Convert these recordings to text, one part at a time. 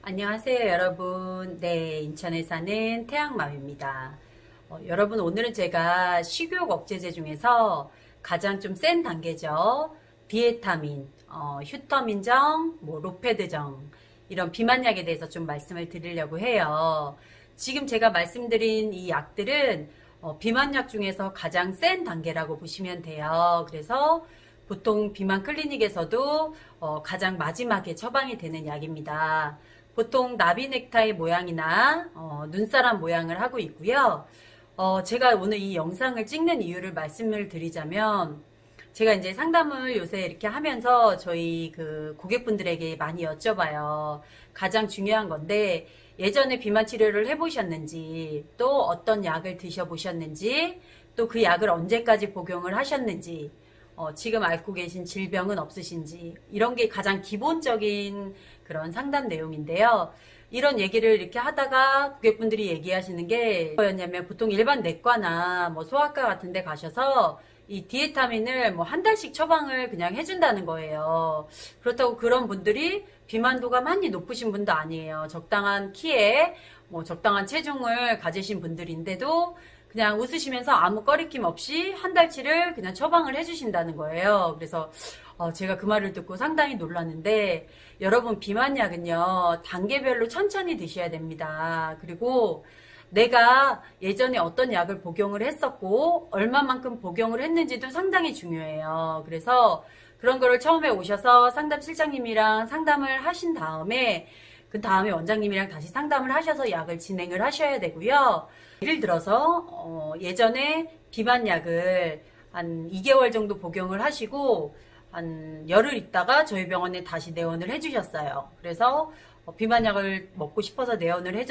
안녕하세요, 여러분. 네, 인천에 사는 태양맘입니다. 여러분, 오늘은 제가 식욕 억제제 중에서 가장 좀 센 단계죠. 디에타민, 휴터민정, 로페드정, 이런 비만약에 대해서 좀 말씀을 드리려고 해요. 지금 제가 말씀드린 이 약들은 비만약 중에서 가장 센 단계라고 보시면 돼요. 그래서 보통 비만 클리닉에서도 가장 마지막에 처방이 되는 약입니다. 보통 나비 넥타이 모양이나 눈사람 모양을 하고 있고요. 제가 오늘 이 영상을 찍는 이유를 말씀을 드리자면 제가 이제 상담을 요새 이렇게 하면서 저희 그 고객분들에게 많이 여쭤봐요. 가장 중요한 건데 예전에 비만 치료를 해보셨는지, 또 어떤 약을 드셔보셨는지, 또 그 약을 언제까지 복용을 하셨는지, 지금 앓고 계신 질병은 없으신지, 이런 게 가장 기본적인 그런 상담 내용인데요. 이런 얘기를 이렇게 하다가 고객분들이 얘기하시는 게 뭐였냐면, 보통 일반 내과나 소아과 같은 데 가셔서 이 디에타민을 한 달씩 처방을 그냥 해준다는 거예요. 그렇다고 그런 분들이 비만도가 많이 높으신 분도 아니에요. 적당한 키에 적당한 체중을 가지신 분들인데도 그냥 웃으시면서 아무 꺼리낌 없이 한 달치를 그냥 처방을 해주신다는 거예요. 그래서 제가 그 말을 듣고 상당히 놀랐는데, 여러분, 비만약은요 단계별로 천천히 드셔야 됩니다. 그리고 내가 예전에 어떤 약을 복용을 했었고 얼마만큼 복용을 했는지도 상당히 중요해요. 그래서 그런 거를 처음에 오셔서 상담 실장님이랑 상담을 하신 다음에 그 다음에 원장님이랑 다시 상담을 하셔서 약을 진행을 하셔야 되고요. 예를 들어서 예전에 비만약을 한 2개월 정도 복용을 하시고 한 열흘 있다가 저희 병원에 다시 내원을 해주셨어요. 그래서 비만약을 먹고 싶어서 내원을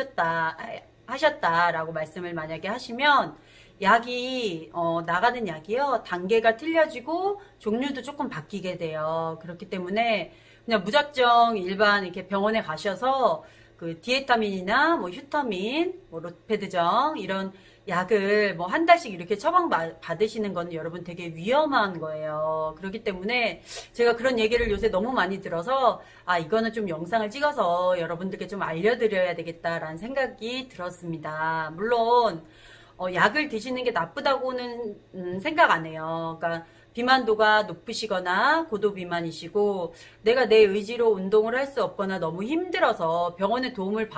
하셨다라고 말씀을 만약에 하시면, 약이 나가는 약이요 단계가 틀려지고 종류도 조금 바뀌게 돼요. 그렇기 때문에 그냥 무작정 일반 이렇게 병원에 가셔서 그 디에타민이나 휴터민, 로페드정 이런 약을 한 달씩 이렇게 처방 받으시는 건 여러분 되게 위험한 거예요. 그렇기 때문에 제가 그런 얘기를 요새 너무 많이 들어서 이거는 좀 영상을 찍어서 여러분들께 좀 알려드려야 되겠다라는 생각이 들었습니다. 물론 약을 드시는 게 나쁘다고는 생각 안 해요. 그러니까 비만도가 높으시거나 고도 비만이시고 내가 내 의지로 운동을 할 수 없거나 너무 힘들어서 병원의 도움을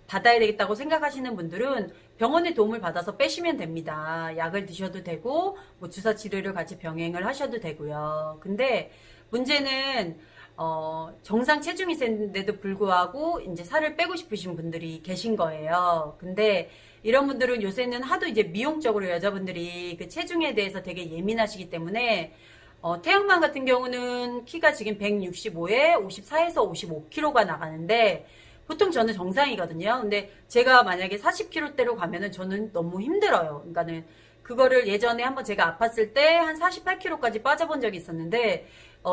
받아야 되겠다고 생각하시는 분들은 병원의 도움을 받아서 빼시면 됩니다. 약을 드셔도 되고 주사 치료를 같이 병행을 하셔도 되고요. 근데 문제는 정상 체중이신데도 불구하고 이제 살을 빼고 싶으신 분들이 계신 거예요. 근데 이런 분들은 요새는 하도 이제 미용적으로 여자분들이 그 체중에 대해서 되게 예민하시기 때문에 태양맘 같은 경우는 키가 지금 165에 54에서 55kg가 나가는데 보통 저는 정상이거든요. 근데 제가 만약에 40kg대로 가면은 저는 너무 힘들어요. 그러니까는 그거를 예전에 한번 제가 아팠을 때 한 48kg까지 빠져본 적이 있었는데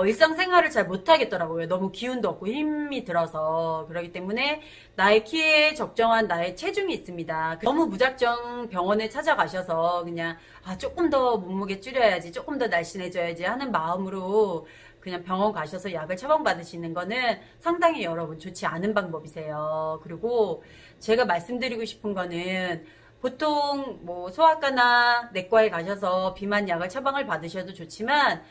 일상생활을 잘 못하겠더라고요. 너무 기운도 없고 힘이 들어서. 그렇기 때문에 나의 키에 적정한 나의 체중이 있습니다. 너무 무작정 병원에 찾아가셔서 그냥 조금 더 몸무게 줄여야지, 조금 더 날씬해져야지 하는 마음으로 그냥 병원 가셔서 약을 처방받으시는 거는 상당히 여러분 좋지 않은 방법이세요. 그리고 제가 말씀드리고 싶은 거는 보통 소아과나 내과에 가셔서 비만약을 처방을 받으셔도 좋지만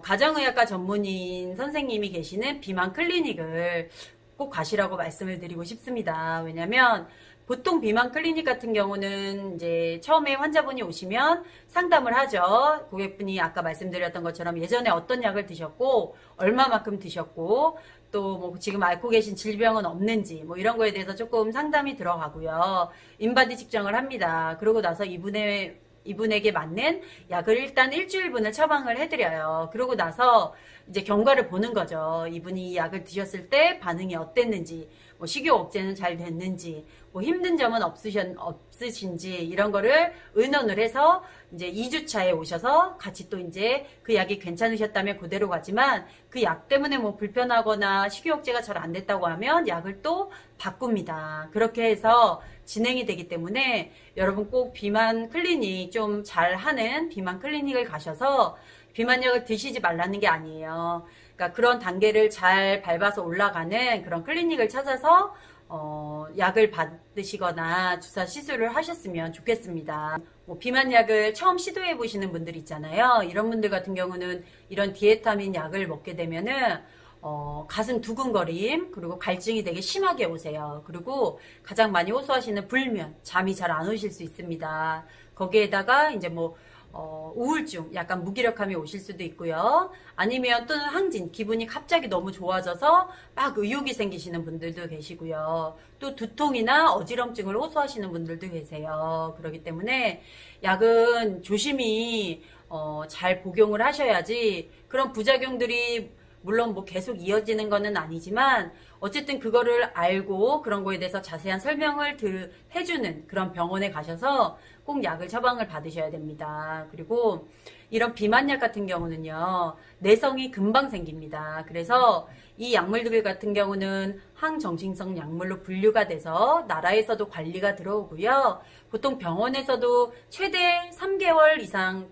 가정의학과 전문의인 선생님이 계시는 비만 클리닉을 꼭 가시라고 말씀을 드리고 싶습니다. 왜냐면 보통 비만 클리닉 같은 경우는 이제 처음에 환자분이 오시면 상담을 하죠. 고객분이 아까 말씀드렸던 것처럼 예전에 어떤 약을 드셨고 얼마만큼 드셨고 또 지금 앓고 계신 질병은 없는지 이런 거에 대해서 조금 상담이 들어가고요. 인바디 측정을 합니다. 그러고 나서 이분에게 맞는 약을 일단 일주일분을 처방을 해드려요. 그러고 나서 이제 경과를 보는 거죠. 이분이 이 약을 드셨을 때 반응이 어땠는지, 식욕 억제는 잘 됐는지, 힘든 점은 없으신지 이런 거를 의논을 해서 이제 2주차에 오셔서 같이 또 이제 그 약이 괜찮으셨다면 그대로 가지만 그 약 때문에 불편하거나 식욕 억제가 잘 안 됐다고 하면 약을 또 바꿉니다. 그렇게 해서 진행이 되기 때문에 여러분 꼭 비만 클리닉 좀 잘하는 비만 클리닉을 가셔서 비만약을 드시지 말라는 게 아니에요. 그러니까 그런 단계를 잘 밟아서 올라가는 그런 클리닉을 찾아서 약을 받으시거나 주사 시술을 하셨으면 좋겠습니다. 뭐 비만약을 처음 시도해 보시는 분들 있잖아요. 이런 분들 같은 경우는 이런 디에타민 약을 먹게 되면은 가슴 두근거림, 그리고 갈증이 되게 심하게 오세요. 그리고 가장 많이 호소하시는 불면, 잠이 잘 안 오실 수 있습니다. 거기에다가 이제 뭐 우울증, 약간 무기력함이 오실 수도 있고요. 아니면 또는 항진, 기분이 갑자기 너무 좋아져서 막 의욕이 생기시는 분들도 계시고요. 또 두통이나 어지럼증을 호소하시는 분들도 계세요. 그렇기 때문에 약은 조심히 잘 복용을 하셔야지 그런 부작용들이 물론 뭐 계속 이어지는 거는 아니지만 어쨌든 그거를 알고 그런 거에 대해서 자세한 설명을 해주는 그런 병원에 가셔서 꼭 약을 처방을 받으셔야 됩니다. 그리고 이런 비만약 같은 경우는요, 내성이 금방 생깁니다. 그래서 이 약물들 같은 경우는 항정신성 약물로 분류가 돼서 나라에서도 관리가 들어오고요. 보통 병원에서도 최대 3개월 이상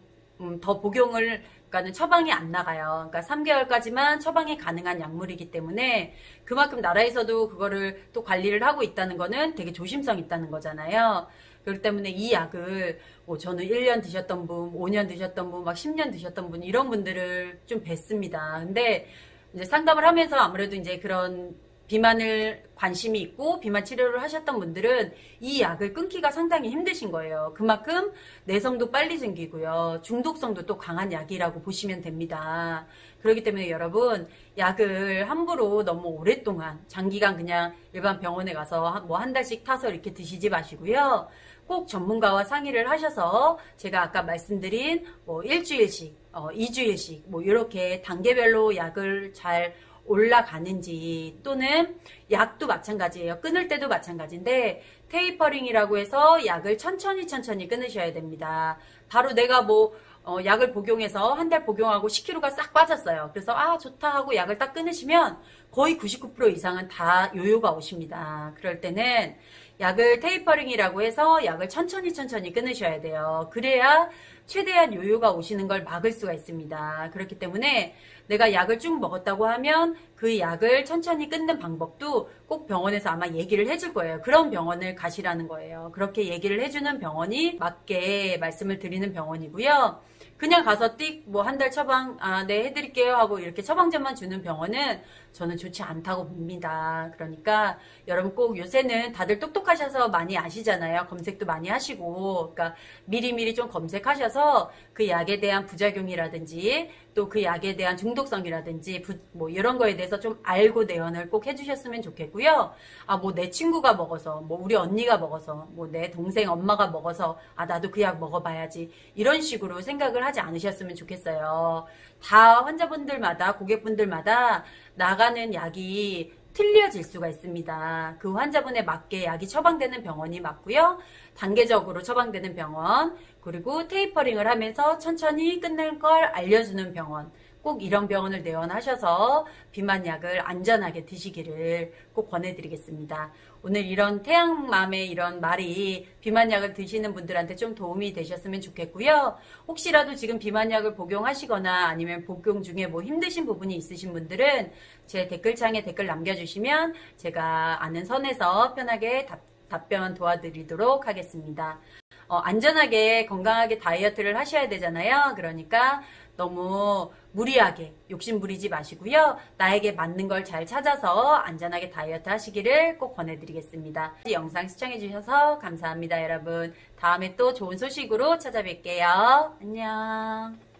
더 복용을 그러니까는 처방이 안 나가요. 그러니까 3개월까지만 처방이 가능한 약물이기 때문에 그만큼 나라에서도 그거를 또 관리를 하고 있다는 거는 되게 조심성 있다는 거잖아요. 그렇기 때문에 이 약을 저는 1년 드셨던 분, 5년 드셨던 분, 막 10년 드셨던 분 이런 분들을 좀 뵀습니다. 근데 이제 상담을 하면서 아무래도 이제 그런 비만을 관심이 있고 비만 치료를 하셨던 분들은 이 약을 끊기가 상당히 힘드신 거예요. 그만큼 내성도 빨리 생기고요. 중독성도 또 강한 약이라고 보시면 됩니다. 그렇기 때문에 여러분 약을 함부로 너무 오랫동안 장기간 그냥 일반 병원에 가서 뭐 한 달씩 타서 이렇게 드시지 마시고요. 꼭 전문가와 상의를 하셔서 제가 아까 말씀드린 뭐 일주일씩, 2주일씩 뭐 이렇게 단계별로 약을 잘 올라가는지 또는 약도 마찬가지예요. 끊을 때도 마찬가지인데 테이퍼링이라고 해서 약을 천천히 끊으셔야 됩니다. 바로 내가 뭐 약을 복용해서 한 달 복용하고 10kg가 싹 빠졌어요. 그래서 좋다 하고 약을 딱 끊으시면 거의 99% 이상은 다 요요가 오십니다. 그럴 때는 약을 테이퍼링이라고 해서 약을 천천히 끊으셔야 돼요. 그래야 최대한 요요가 오시는 걸 막을 수가 있습니다. 그렇기 때문에 내가 약을 쭉 먹었다고 하면 그 약을 천천히 끊는 방법도 꼭 병원에서 아마 얘기를 해줄 거예요. 그런 병원을 가시라는 거예요. 그렇게 얘기를 해주는 병원이 맞게 말씀을 드리는 병원이고요. 그냥 가서 띡 뭐 한 달 처방 네 해드릴게요 하고 이렇게 처방전만 주는 병원은 저는 좋지 않다고 봅니다. 그러니까 여러분 꼭 요새는 다들 똑똑하셔서 많이 아시잖아요. 검색도 많이 하시고 그러니까 미리미리 좀 검색하셔서 그 약에 대한 부작용이라든지 또 그 약에 대한 중독성이라든지 뭐 이런 거에 대해서 좀 알고 내원을 꼭 해주셨으면 좋겠고요. 뭐 내 친구가 먹어서 뭐 우리 언니가 먹어서 뭐 내 동생 엄마가 먹어서 나도 그 약 먹어봐야지 이런 식으로 생각을 하지 않으셨으면 좋겠어요. 다 환자분들마다 고객분들마다 나가는 약이 틀려질 수가 있습니다. 그 환자분에 맞게 약이 처방되는 병원이 맞고요. 단계적으로 처방되는 병원, 그리고 테이퍼링을 하면서 천천히 끝낼 걸 알려주는 병원, 꼭 이런 병원을 내원하셔서 비만약을 안전하게 드시기를 꼭 권해드리겠습니다. 오늘 이런 태양맘의 이런 말이 비만약을 드시는 분들한테 좀 도움이 되셨으면 좋겠고요. 혹시라도 지금 비만약을 복용하시거나 아니면 복용 중에 뭐 힘드신 부분이 있으신 분들은 제 댓글창에 댓글 남겨주시면 제가 아는 선에서 편하게 답변 도와드리도록 하겠습니다. 안전하게 건강하게 다이어트를 하셔야 되잖아요. 그러니까 너무 무리하게 욕심 부리지 마시고요. 나에게 맞는 걸 잘 찾아서 안전하게 다이어트 하시기를 꼭 권해드리겠습니다. 이 영상 시청해주셔서 감사합니다, 여러분. 다음에 또 좋은 소식으로 찾아뵐게요. 안녕.